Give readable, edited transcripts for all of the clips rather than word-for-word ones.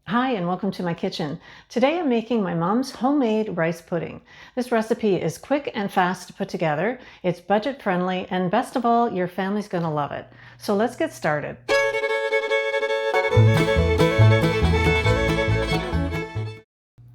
Hi and welcome to my kitchen. Today I'm making my mom's homemade rice pudding. This recipe is quick and fast to put together. It's budget friendly and best of all, your family's going to love it. So let's get started.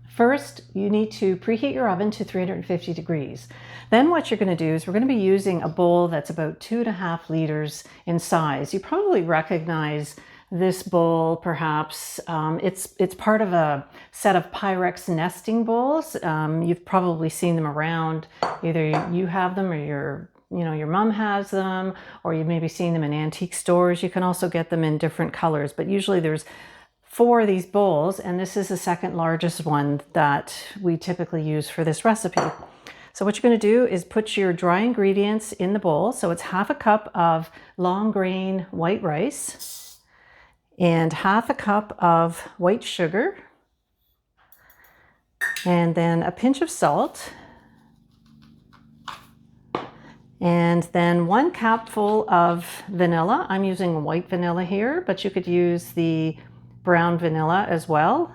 First, you need to preheat your oven to 350 degrees. Then what you're going to do is we're going to be using a bowl that's about 2.5 liters in size. You probably recognize this bowl, perhaps. It's part of a set of Pyrex nesting bowls. You've probably seen them around. Either you have them or your mom has them, or you've maybe seen them in antique stores. You can also get them in different colors, but usually there's 4 of these bowls, and this is the second largest one that we typically use for this recipe. So what you're going to do is put your dry ingredients in the bowl. So it's 1/2 cup of long grain white rice and 1/2 cup of white sugar, and then a pinch of salt, and then 1 cupful of vanilla. I'm using white vanilla here, but you could use the brown vanilla as well.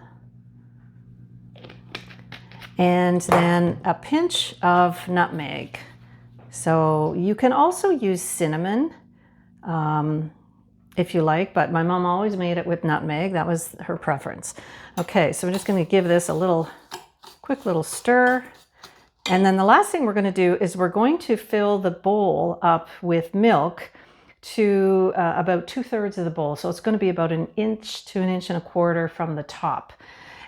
And then a pinch of nutmeg. So you can also use cinnamon if you like, but my mom always made it with nutmeg. That was her preference. Okay, so I'm just going to give this a quick little stir. And then the last thing we're going to do is we're going to fill the bowl up with milk to about 2/3 of the bowl. So it's going to be about 1 inch to 1.25 inches from the top.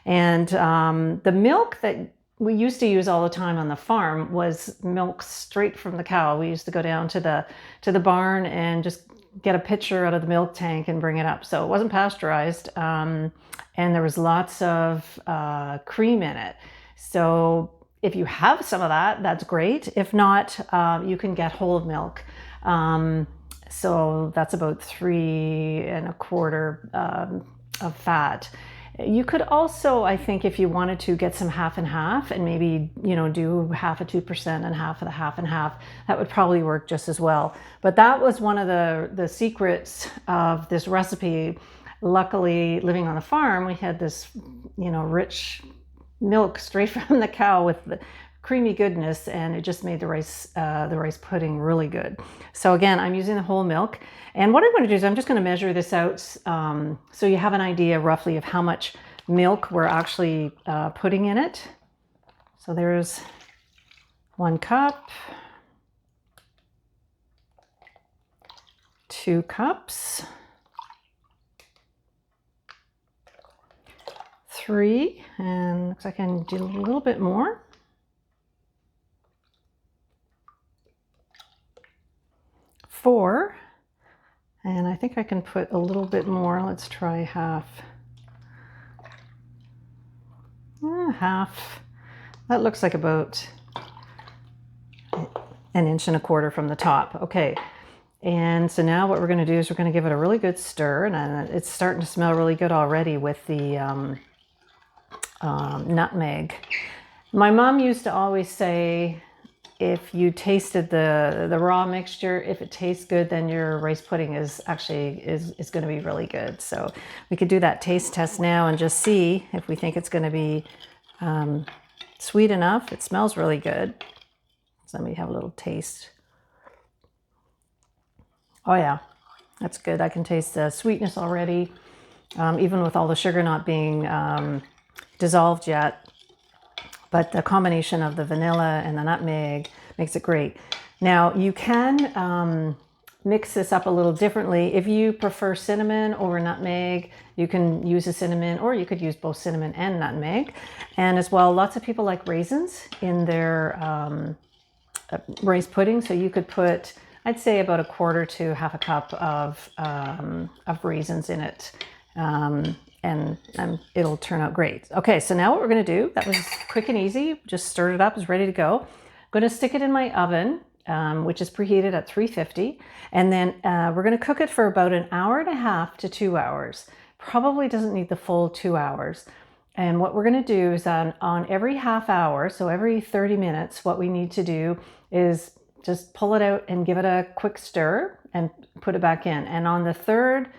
And the milk that we used to use all the time on the farm was milk straight from the cow. We used to go down to the barn and just get a pitcher out of the milk tank and bring it up. So it wasn't pasteurized, and there was lots of cream in it. So if you have some of that, that's great. If not, you can get whole milk. So that's about 3.25 of fat. You could also, I think, if you wanted to, get some half and half and maybe, do 1/2 of 2% and 1/2 of the half and half. That would probably work just as well. But that was one of the secrets of this recipe. Luckily, living on the farm, we had this, rich milk straight from the cow with the creamy goodness, and it just made the rice pudding really good. So again, I'm using the whole milk, and what I'm going to do is I'm just going to measure this out so you have an idea roughly of how much milk we're actually putting in it. So there's 1 cup, 2 cups, 3, and looks like I can do a little bit more. 4, and I think I can put a little bit more. Let's try half. Half. That looks like about 1.25 inches from the top. Okay, and so now what we're going to do is we're going to give it a really good stir, and it's starting to smell really good already with the nutmeg. My mom used to always say, if you tasted the raw mixture, if it tastes good, then your rice pudding is going to be really good. So we could do that taste test now and just see if we think it's going to be sweet enough. It smells really good. So let me have a little taste. Oh yeah, that's good. I can taste the sweetness already, even with all the sugar not being dissolved yet. But the combination of the vanilla and the nutmeg makes it great. Now you can mix this up a little differently. If you prefer cinnamon over nutmeg, you can use a cinnamon, or you could use both cinnamon and nutmeg. And as well, lots of people like raisins in their rice pudding. So you could put, I'd say, about 1/4 to 1/2 cup of raisins in it. And it'll turn out great. Okay, so now what we're going to do, that was quick and easy, just stirred it up, it's ready to go. I'm going to stick it in my oven, which is preheated at 350, and then we're going to cook it for about 1.5 to 2 hours. Probably doesn't need the full 2 hours. And what we're going to do is on every half hour, so every 30 minutes, what we need to do is just pull it out and give it a quick stir and put it back in. And on the third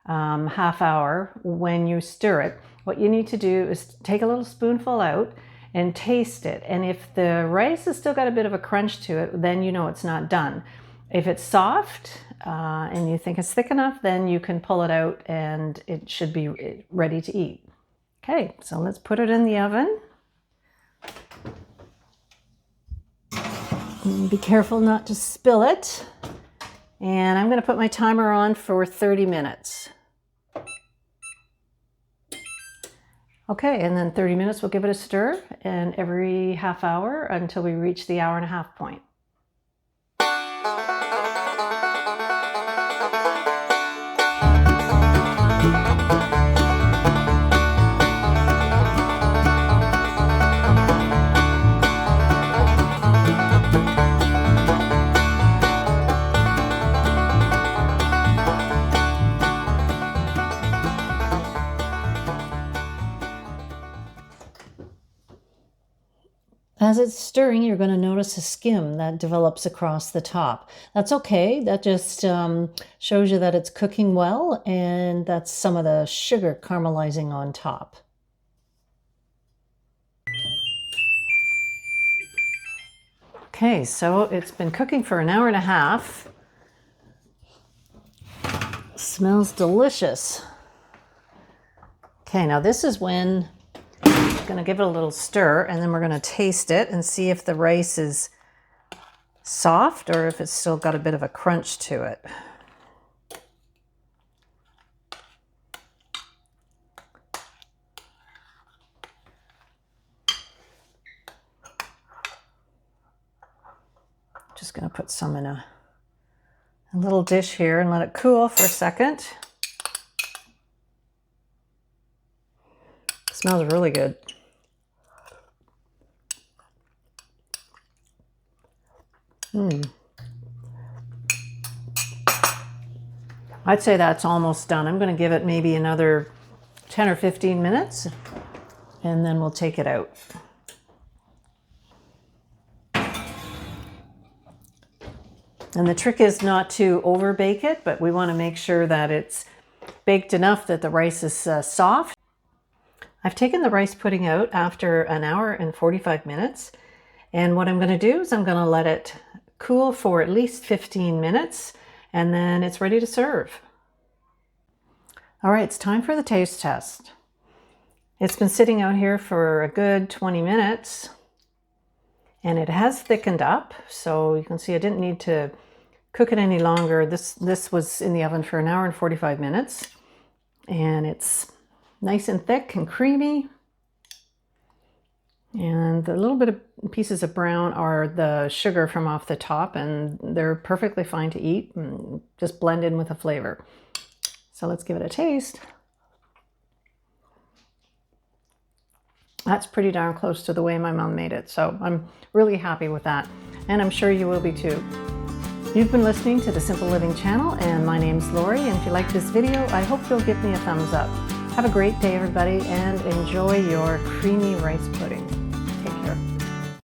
half hour, when you stir it, what you need to do is take a little spoonful out and taste it. And if the rice has still got a bit of a crunch to it, then you know it's not done. If it's soft and you think it's thick enough, then you can pull it out and it should be ready to eat. Okay, so let's put it in the oven. And be careful not to spill it. And I'm going to put my timer on for 30 minutes. Okay, and then 30 minutes we'll give it a stir, and every half hour until we reach the 1.5-hour point. As it's stirring, you're going to notice a skim that develops across the top. That's okay. That just shows you that it's cooking well, and that's some of the sugar caramelizing on top. Okay, so it's been cooking for 1.5 hours. Smells delicious. Okay, now this is when going to give it a little stir, and then we're going to taste it and see if the rice is soft or if it's still got a bit of a crunch to it. Just going to put some in a little dish here and let it cool for a second. It smells really good. I'd say that's almost done. I'm going to give it maybe another 10 or 15 minutes, and then we'll take it out. And the trick is not to over bake it, but we want to make sure that it's baked enough that the rice is soft. I've taken the rice pudding out after 1 hour and 45 minutes. And what I'm going to do is I'm going to let it cool for at least 15 minutes, and then it's ready to serve. All right, it's time for the taste test. It's been sitting out here for a good 20 minutes, and it has thickened up. So you can see I didn't need to cook it any longer. This was in the oven for 1 hour and 45 minutes, and it's nice and thick and creamy. And the little bit of pieces of brown are the sugar from off the top, and they're perfectly fine to eat and just blend in with the flavor. So let's give it a taste. That's pretty darn close to the way my mom made it. So I'm really happy with that. And I'm sure you will be too. You've been listening to the Simple Living channel, and my name's Lori. And if you like this video, I hope you'll give me a thumbs up. Have a great day, everybody, and enjoy your creamy rice pudding.